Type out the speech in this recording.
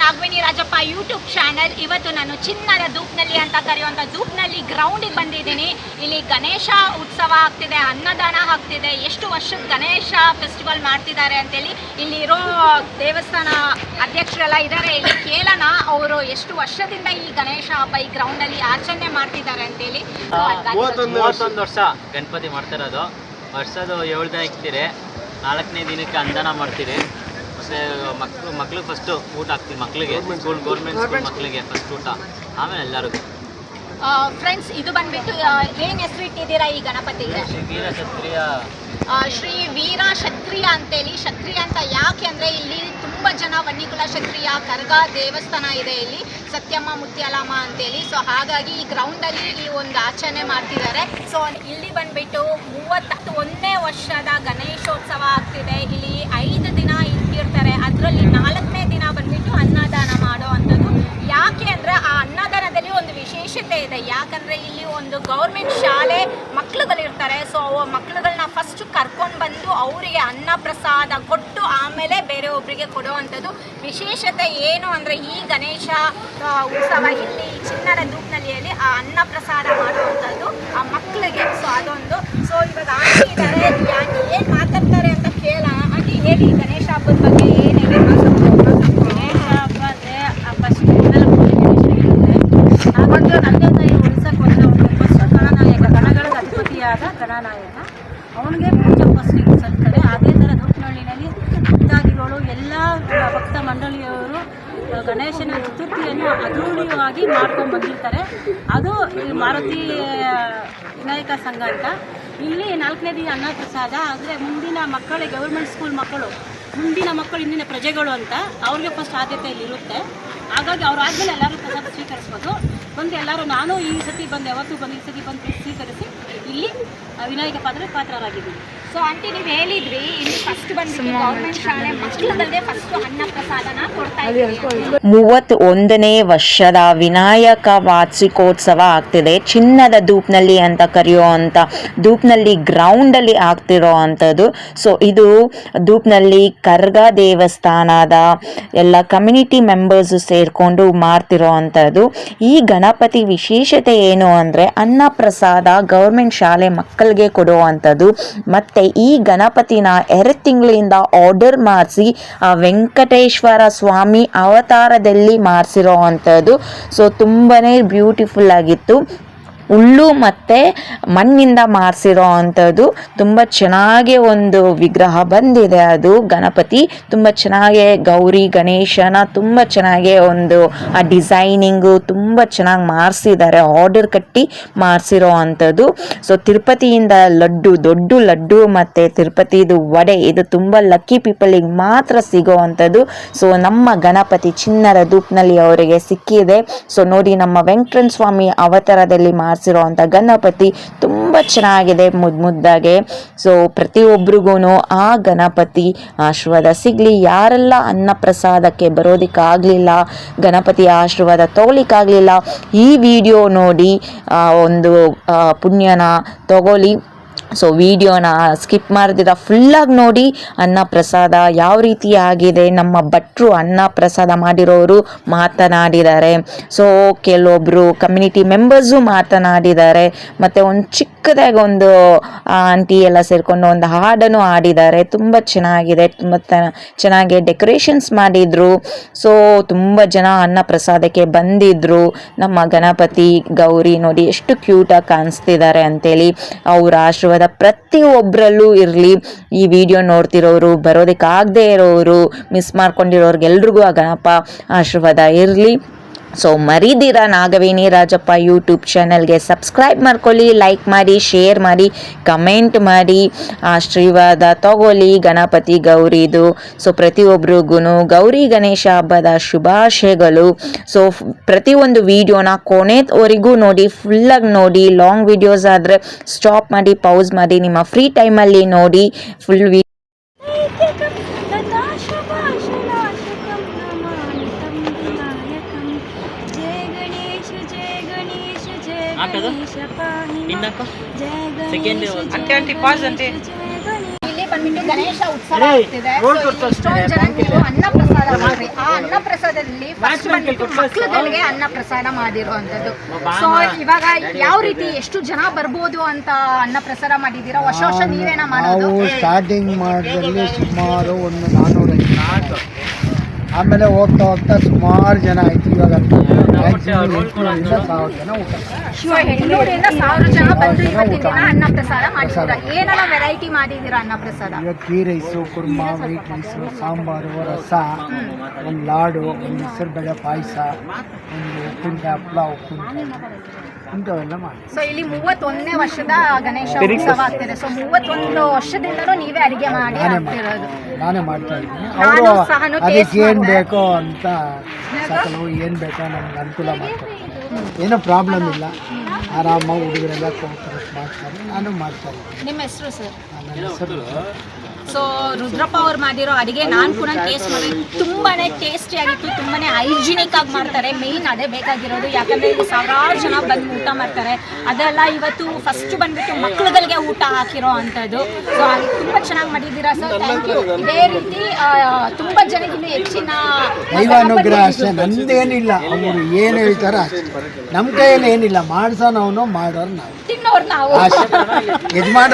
Nagaveni Rajappa YouTube channel. ಇವತ್ತು ನಾನು ಚಿನ್ನದ ಧೂಪ್ನಲ್ಲಿ ಅಂತ ಕರೆಯುವಂಥ ಧೂಪ್ನಲ್ಲಿ ಗ್ರೌಂಡಿಗೆ ಬಂದಿದ್ದೀನಿ. ಇಲ್ಲಿ ಗಣೇಶ ಉತ್ಸವ ಆಗ್ತಿದೆ, ಅನ್ನದಾನ ಆಗ್ತಿದೆ. ಎಷ್ಟು ವರ್ಷದ ಗಣೇಶ ಫೆಸ್ಟಿವಲ್ ಮಾಡ್ತಿದ್ದಾರೆ ಅಂತೇಳಿ ಇಲ್ಲಿರೋ ದೇವಸ್ಥಾನ ಅಧ್ಯಕ್ಷರೆಲ್ಲ ಇದ್ದಾರೆ. ಇಲ್ಲಿ ಕೇಳೋಣ ಅವರು ಎಷ್ಟು ವರ್ಷದಿಂದ ಈ ಗಣೇಶ ಹಬ್ಬ ಈ ಗ್ರೌಂಡಲ್ಲಿ ಆಚರಣೆ ಮಾಡ್ತಿದ್ದಾರೆ ಅಂತೇಳಿ. 31 ವರ್ಷ ಗಣಪತಿ ಮಾಡ್ತಿರೋದು. ವರ್ಷದ 7 ದಿನ ಇಕ್ತೀರಿ, 4ನೇ ದಿನಕ್ಕೆ ಅನ್ನದಾನ ಮಾಡ್ತೀರಿ. ಮತ್ತು ಮಕ್ಳಿಗೆ ಫಸ್ಟು ಊಟ ಹಾಕ್ತೀವಿ. ಮಕ್ಕಳಿಗೆ ಸ್ಕೂಲ್ ಗೌರ್ಮೆಂಟ್ ಸ್ಕೂಲ್ ಮಕ್ಕಳಿಗೆ ಫಸ್ಟ್ ಊಟ, ಆಮೇಲೆ ಎಲ್ಲರಿಗೂ. ಫ್ರೆಂಡ್ಸ್, ಇದು ಬಂದ್ಬಿಟ್ಟು ಏನು ಹೆಸರು ಇಟ್ಟಿದ್ದೀರಾ ಈ ಗಣಪತಿಗೆ? ಶ್ರೀ ವೀರ ಕ್ಷತ್ರಿಯ ಅಂತೇಳಿ. ಕ್ಷತ್ರಿಯ ಅಂತ ಯಾಕೆ ಅಂದರೆ ಇಲ್ಲಿ ತುಂಬ ಜನ ವನ್ನಿಕುಲ ಕ್ಷತ್ರಿಯ ಕರ್ಗ ದೇವಸ್ಥಾನ ಇದೆ ಇಲ್ಲಿ, ಸತ್ಯಮ್ಮ ಮುತ್ಯಾಲಮ್ಮ ಅಂತೇಳಿ. ಸೊ ಹಾಗಾಗಿ ಈ ಗ್ರೌಂಡಲ್ಲಿ ಈ ಒಂದು ಆಚರಣೆ ಮಾಡ್ತಿದ್ದಾರೆ. ಸೊ ಇಲ್ಲಿ ಬಂದ್ಬಿಟ್ಟು 31ನೇ ವರ್ಷದ ಗಣೇಶೋತ್ಸವ ಆಗ್ತಿದೆ. ಇಲ್ಲಿ 5 ದಿನ ಇಟ್ಟಿರ್ತಾರೆ. ಅದರಲ್ಲಿ 4ನೇ ದಿನ ಬಂದ್ಬಿಟ್ಟು ಅನ್ನದಾನ ಮಾಡೋ ಅಂಥದ್ದು. ಯಾಕೆ ಅಂದರೆ ಆ ಅನ್ನದಾನದಲ್ಲಿ ಒಂದು ವಿಶೇಷತೆ ಇದೆ. ಯಾಕಂದರೆ ಇಲ್ಲಿ ಒಂದು ಗೌರ್ಮೆಂಟ್ ಶಾಲೆ ಮಕ್ಕಳುಗಳಿರ್ತಾರೆ. ಸೊ ಮಕ್ಕಳುಗಳನ್ನ ಫಸ್ಟ್ ಕರ್ಕೊಂಡು ಬಂದು ಅವರಿಗೆ ಅನ್ನ ಪ್ರಸಾದ ಕೊಟ್ಟು ಆಮೇಲೆ ಬೇರೆ ಒಬ್ಬರಿಗೆ ಕೊಡುವಂಥದ್ದು ವಿಶೇಷತೆ. ಏನು ಅಂದರೆ ಈ ಗಣೇಶ ಉತ್ಸವ ಇಲ್ಲಿ ಚಿನ್ನದ ಧೂಪ್ನಲ್ಲಿಯಲ್ಲಿ ಆ ಅನ್ನ ಪ್ರಸಾದ ಮಾಡುವಂಥದ್ದು ಆ ಮಕ್ಕಳಿಗೆ. ಸೊ ಅದೊಂದು. ಸೊ ಇವಾಗ ಆಂಟಿ ಇದ್ದಾರೆ, ಏನು ಮಾತಾಡ್ತಾರೆ ಅಂತ ಕೇಳೋಣ. ಆಂಟಿ, ಹೇಳಿ ಗಣೇಶ ಹಬ್ಬದ ಬಗ್ಗೆ ಏನಿದೆ? ಗಣೇಶ ಹಬ್ಬ ಅಂದರೆ ಫಸ್ಟ್ ಆವತ್ತು ತಂದೆ ತಾಯಿ ಉಳಿಸಕ್ಕೆ ಒಂದು ಫಸ್ಟ್ ಗಣನಾಯಕ, ಗಣಗಳಿಗೆ ಅಧಿಪತಿಯಾದ ಗಣನಾಯಕ, ಅವನಿಗೆ ಪೂಜೆ ಫಸ್ಟಿಗೆ ಸಲ್ತಾರೆ. ಅದೇ ಥರ ಧೂಪ್ನಹಳ್ಳಿನಲ್ಲಿ ಭಕ್ತಾದಿಗಳು ಎಲ್ಲ ಭಕ್ತ ಮಂಡಳಿಯವರು ಗಣೇಶನ ಚತುರ್ಥಿಯನ್ನು ಅದ್ಧೂರಿಯಾಗಿ ಮಾಡ್ಕೊಂಡು ಬಂದಿರ್ತಾರೆ. ಅದು ಮಾರುತಿ ವಿನಾಯಕ ಸಂಘ ಅಂತ. ಇಲ್ಲಿ 4ನೇ ದಿನ ಅನ್ನ ಪ್ರಸಾದ. ಆದರೆ ಮುಂದಿನ ಮಕ್ಕಳಿಗೆ ಗೌರ್ಮೆಂಟ್ ಸ್ಕೂಲ್ ಮಕ್ಕಳು, ಮುಂದಿನ ಮಕ್ಕಳು ಇಂದಿನ ಪ್ರಜೆಗಳು ಅಂತ ಅವ್ರಿಗೆ ಫಸ್ಟ್ ಆದ್ಯತೆ ಇಲ್ಲಿರುತ್ತೆ. ಹಾಗಾಗಿ ಅವ್ರು ಆದಮೇಲೆ ಎಲ್ಲರೂ ಪ್ರಸಾದ ಸ್ವೀಕರಿಸ್ಬೋದು. ಬಂದು ಎಲ್ಲರೂ, ನಾನು ಈ ಸತಿ ಬಂದು ಯಾವತ್ತೂ ಬಂದು ಈ ಸತಿ ಬಂದು ಸ್ವೀಕರಿಸಿ ಇಲ್ಲಿ ವಿನಾಯಕ ಪಾತ್ರರಾಗಿದ್ದೀವಿ. ಸೊ ಆಂಟಿ, ನೀವು ಹೇಳಿದ್ರಿ ಇಲ್ಲಿ ಫಸ್ಟ್ ಬಂದು ಗೌರ್ಮೆಂಟ್ ಶಾಲೆ ಮಕ್ಕಳುಗಳೇ ಫಸ್ಟ್ ಅನ್ನ ಪ್ರಸಾದನ ಕೊಡ್ತಾ ಇದ್ದೀವಿ. 31ನೇ ವರ್ಷದ ವಿನಾಯಕ ವಾರ್ಷಿಕೋತ್ಸವ ಆಗ್ತಿದೆ. ಚಿನ್ನದ ಧೂಪ್ನಲ್ಲಿ ಅಂತ ಕರೆಯುವಂಥ ಧೂಪ್ನಲ್ಲಿ ಗ್ರೌಂಡಲ್ಲಿ ಆಗ್ತಿರೋ ಅಂಥದ್ದು. ಸೊ ಇದು ಧೂಪ್ನಲ್ಲಿ ಕರ್ಗ ದೇವಸ್ಥಾನದ ಎಲ್ಲ ಕಮ್ಯುನಿಟಿ ಮೆಂಬರ್ಸು ಸೇರಿಕೊಂಡು ಮಾಡ್ತಿರೋ ಅಂಥದ್ದು. ಈ ಗಣಪತಿ ವಿಶೇಷತೆ ಏನು ಅಂದರೆ ಅನ್ನ ಪ್ರಸಾದ ಗೌರ್ಮೆಂಟ್ ಶಾಲೆ ಮಕ್ಕಳಿಗೆ ಕೊಡುವಂಥದ್ದು. ಮತ್ತು ಈ ಗಣಪತಿನ 2 ತಿಂಗಳಿಂದ ಆರ್ಡರ್ ಮಾಡಿಸಿ ವೆಂಕಟೇಶ್ವರ ಸ್ವಾಮಿ ಅವತಾರದಲ್ಲಿ ಮಾಡಿಸಿರೋ ಅಂಥದ್ದು. ಸೊ ತುಂಬಾ ಬ್ಯೂಟಿಫುಲ್ ಆಗಿತ್ತು. ಹುಲ್ಲು ಮತ್ತು ಮಣ್ಣಿಂದ ಮಾಡಿಸಿರೋ ಅಂಥದ್ದು. ತುಂಬ ಚೆನ್ನಾಗಿ ಒಂದು ವಿಗ್ರಹ ಬಂದಿದೆ. ಅದು ಗಣಪತಿ ತುಂಬ ಚೆನ್ನಾಗಿ, ಗೌರಿ ಗಣೇಶನ ತುಂಬ ಚೆನ್ನಾಗಿ ಒಂದು ಆ ಡಿಸೈನಿಂಗು ತುಂಬ ಚೆನ್ನಾಗಿ ಮಾಡಿಸಿದ್ದಾರೆ. ಆರ್ಡರ್ ಕಟ್ಟಿ ಮಾಡಿಸಿರೋ ಅಂಥದ್ದು. ಸೊ ತಿರುಪತಿಯಿಂದ ಲಡ್ಡು, ದೊಡ್ಡ ಲಡ್ಡು ಮತ್ತು ತಿರುಪತಿದು ವಡೆ, ಇದು ತುಂಬ ಲಕ್ಕಿ ಪೀಪಲಿಗೆ ಮಾತ್ರ ಸಿಗೋ ಅಂಥದ್ದು. ಸೊ ನಮ್ಮ ಗಣಪತಿ ಚಿನ್ನದ ಧೂಪ್ನಲ್ಲಿ ಅವರಿಗೆ ಸಿಕ್ಕಿದೆ. ಸೊ ನೋಡಿ, ನಮ್ಮ ವೆಂಕಟೇಶ್ವರ ಸ್ವಾಮಿ ಅವತಾರದಲ್ಲಿ ಮಾಡಿಸಿರೋ ಅಂಥ ಗಣಪತಿ ತುಂಬ ಚೆನ್ನಾಗಿದೆ, ಮುದ್ದಾಗೆ. ಸೊ ಪ್ರತಿಯೊಬ್ಬರಿಗೂ ಆ ಗಣಪತಿ ಆಶೀರ್ವಾದ ಸಿಗಲಿ. ಯಾರೆಲ್ಲ ಅನ್ನ ಪ್ರಸಾದಕ್ಕೆ ಬರೋದಕ್ಕಾಗಲಿಲ್ಲ, ಗಣಪತಿ ಆಶೀರ್ವಾದ ತಗೊಳ್ಳಿಕ್ಕಾಗಲಿಲ್ಲ, ಈ ವಿಡಿಯೋ ನೋಡಿ ಒಂದು ಪುಣ್ಯನ ತಗೊಳ್ಳಿ. ಸೊ ವಿಡಿಯೋನ ಸ್ಕಿಪ್ ಮಾಡಿದಿರ ಫುಲ್ಲಾಗಿ ನೋಡಿ. ಅನ್ನ ಪ್ರಸಾದ ಯಾವ ರೀತಿ ಆಗಿದೆ, ನಮ್ಮ ಭಟ್ರು ಅನ್ನ ಪ್ರಸಾದ ಮಾಡಿರೋರು ಮಾತನಾಡಿದ್ದಾರೆ. ಸೊ ಕೆಲವೊಬ್ಬರು ಕಮ್ಯುನಿಟಿ ಮೆಂಬರ್ಸು ಮಾತನಾಡಿದ್ದಾರೆ. ಮತ್ತು ಒಂದು ಚಿಕ್ಕದಾಗಿ ಒಂದು ಆಂಟಿ ಎಲ್ಲ ಸೇರಿಕೊಂಡು ಒಂದು ಹಾಡನ್ನು ಹಾಡಿದ್ದಾರೆ. ತುಂಬ ಚೆನ್ನಾಗಿದೆ, ತುಂಬ ಚೆನ್ನಾಗಿ ಡೆಕೋರೇಷನ್ಸ್ ಮಾಡಿದರು. ಸೊ ತುಂಬ ಜನ ಅನ್ನ ಪ್ರಸಾದಕ್ಕೆ ಬಂದಿದ್ದರು. ನಮ್ಮ ಗಣಪತಿ ಗೌರಿ ನೋಡಿ ಎಷ್ಟು ಕ್ಯೂಟಾಗಿ ಕಾಣಿಸ್ತಿದ್ದಾರೆ ಅಂತೇಳಿ. ಅವರ ಆಶೀರ್ವಾದ ಪ್ರತಿಯೊಬ್ಬರಲ್ಲೂ ಇರಲಿ. ಈ ವಿಡಿಯೋ ನೋಡ್ತಿರೋರು, ಬರೋದಕ್ಕಾಗದೇ ಇರೋರು, ಮಿಸ್ ಮಾಡ್ಕೊಂಡಿರೋರ್ಗೆಲ್ರಿಗೂ ಆ ಗಣಪ ಆಶೀರ್ವಾದ ಇರಲಿ. ಸೊ ಮರಿದಿರ ನಾಗವೇಣಿ ರಾಜಪ್ಪ ಯೂಟ್ಯೂಬ್ ಚಾನಲ್ಗೆ ಸಬ್ಸ್ಕ್ರೈಬ್ ಮಾಡ್ಕೊಳ್ಳಿ, ಲೈಕ್ ಮಾಡಿ, ಶೇರ್ ಮಾಡಿ, ಕಮೆಂಟ್ ಮಾಡಿ, ಆಶೀರ್ವಾದ ತಗೊಳ್ಳಿ ಗಣಪತಿ ಗೌರಿದು. ಸೊ ಪ್ರತಿಯೊಬ್ಬರಿಗೂ ಗೌರಿ ಗಣೇಶ ಹಬ್ಬದ ಶುಭಾಶಯಗಳು. ಸೊ ಪ್ರತಿಯೊಂದು ವಿಡಿಯೋನ ಕೊನೆವರೆಗೂ ನೋಡಿ, ಫುಲ್ಲಾಗಿ ನೋಡಿ. ಲಾಂಗ್ ವಿಡಿಯೋಸ್ ಆದರೆ ಸ್ಟಾಪ್ ಮಾಡಿ, ಪೌಸ್ ಮಾಡಿ, ನಿಮ್ಮ ಫ್ರೀ ಟೈಮಲ್ಲಿ ನೋಡಿ ಫುಲ್ ಇಲ್ಲಿ ಬಂದ್ಬಿಟ್ಟು ಗಣೇಶ ಉತ್ಸವ ಆಗ್ತಿದೆ. ಎಷ್ಟೊಂದು ಜನ ನೀವು ಅನ್ನ ಪ್ರಸಾದ ಮಾಡ್ರಿ. ಆ ಅನ್ನ ಪ್ರಸಾದದಲ್ಲಿ ಫಸ್ಟ್ ಬಂದ್ಬಿಟ್ಟು ಮಕ್ಳುಗಳಿಗೆ ಅನ್ನ ಪ್ರಸಾದ ಮಾಡಿರುವಂಥದ್ದು. ಸೊ ಇವಾಗ ಯಾವ ರೀತಿ ಎಷ್ಟು ಜನ ಬರ್ಬೋದು ಅಂತ ಅನ್ನ ಪ್ರಸಾದ ಮಾಡಿದ್ದೀರಾ? ವರ್ಷ ವರ್ಷ ನೀವೇನ ಮಾಡೋದು? ನಾವು ಸ್ಟಾರ್ಟಿಂಗ್ ಮಾಡಿದಲ್ಲಿ ಸುಮಾರು ಒಂದು 450, ಆಮೇಲೆ ಹೋಗ್ತಾ ಹೋಗ್ತಾ ಸುಮಾರು ಜನ ಆಯ್ತು. ಇವಾಗ 800-1000 ಜನ ಊಟ. 800-1000 ಜನ ಬಂದು ಇವತ್ತಿನ ದಿನ ಅನ್ನ ಪ್ರಸಾದ ಮಾಡಿದ್ದೀರಾ. ಏನೆಲ್ಲ ವೆರೈಟಿ ಮಾಡಿದ್ದೀರಾ ಅನ್ನ ಪ್ರಸಾದ? ಇವಾಗ ghee rice, kurma, white rice, sambar, ರಸ, ಒಂದು ಲಾಡು, ಒಂದು ಹೆಸರುಬೇಳೆ ಪಾಯಸ, ಒಂದು ಉಪ್ಪಿನಕಾಯಿ ಹಪ್ಪಳ, ಉಪ್ಪಿನಕಾಯಿ ಇಂಥವೆಲ್ಲ ಮಾಡಿ. ಸೊ ಇಲ್ಲಿ 31ನೇ ವರ್ಷದ ಗಣೇಶ ಉತ್ಸವ ಆಗ್ತಿದೆ. ಸೊ 31 ವರ್ಷದಿಂದಲೂ ನೀವೇ ಅಡಿಗೆ ಮಾಡಿ ಆಗ್ತಿರೋದು? ನಾನೇ ಮಾಡ್ತಾ ಇದ್ದೀನಿ. ನಾನು ಅವರು ಸಹನು ಅದಕ್ಕೆ ಏನು ಬೇಕೋ ಅಂತ ಸಕಲು ಏನು ಬೇಕೋ ನಮ್ಗೆ ಅನುಕೂಲ ಮಾಡ್ತಾರೆ. ಏನೋ ಪ್ರಾಬ್ಲಮ್ ಇಲ್ಲ, ಆರಾಮಾಗಿ ಹುಡುಗರೆಲ್ಲ ಕೋಪರೇಟ್ ಮಾಡ್ತಾರೆ. ನಾನು ಮಾಡ್ತಾ ಇದ್ದೀನಿ. ನಿಮ್ಮ ಹೆಸರು ಸರ್? ನನ್ನ ಹೆಸರು ಸೊ ರುದ್ರಪ್ಪ ಅವ್ರು ಮಾಡಿರೋ ಅಡುಗೆ ನಾನು ಕೂಡ ಟೇಸ್ಟ್ ಮಾಡಿದೆ. ತುಂಬಾ ಟೇಸ್ಟಿಯಾಗಿತ್ತು, ತುಂಬಾ ಹೈಜಿನಿಕ್ ಆಗಿ ಮಾಡ್ತಾರೆ. ಮೇಯ್ನ್ ಅದೇ ಬೇಕಾಗಿರೋದು. ಯಾಕಂದರೆ ಇಲ್ಲಿ ಸಾವಿರಾರು ಜನ ಬಂದು ಊಟ ಮಾಡ್ತಾರೆ. ಅದೆಲ್ಲ ಇವತ್ತು ಫಸ್ಟ್ ಬಂದುಬಿಟ್ಟು ಮಕ್ಳುಗಳಿಗೆ ಊಟ ಹಾಕಿರೋ ಅಂಥದ್ದು. ಸೊ ಅಲ್ಲಿ ತುಂಬ ಚೆನ್ನಾಗಿ ಮಾಡಿದ್ದೀರಾ ಸರ್, ಥ್ಯಾಂಕ್ ಯು. ಇದೇ ರೀತಿ ತುಂಬ ಜನಕ್ಕೆ ಹೆಚ್ಚಿನ ದೈವಾನುಗ್ರಹ ಅಷ್ಟೇ, ನಂದೇನಿಲ್ಲ. ಅವರು ಏನು ಹೇಳ್ತಾರೋ ಅಷ್ಟೇ, ನಮ್ಮ ಕೈಯಲ್ಲಿ ಏನಿಲ್ಲ. ಮಾಡ್ಸೋನವನು ಮಾಡೋರು ನಾವು, ತಿನ್ನೋರು ನಾವು. ಅಷ್ಟೇ. ಯಜಮಾನ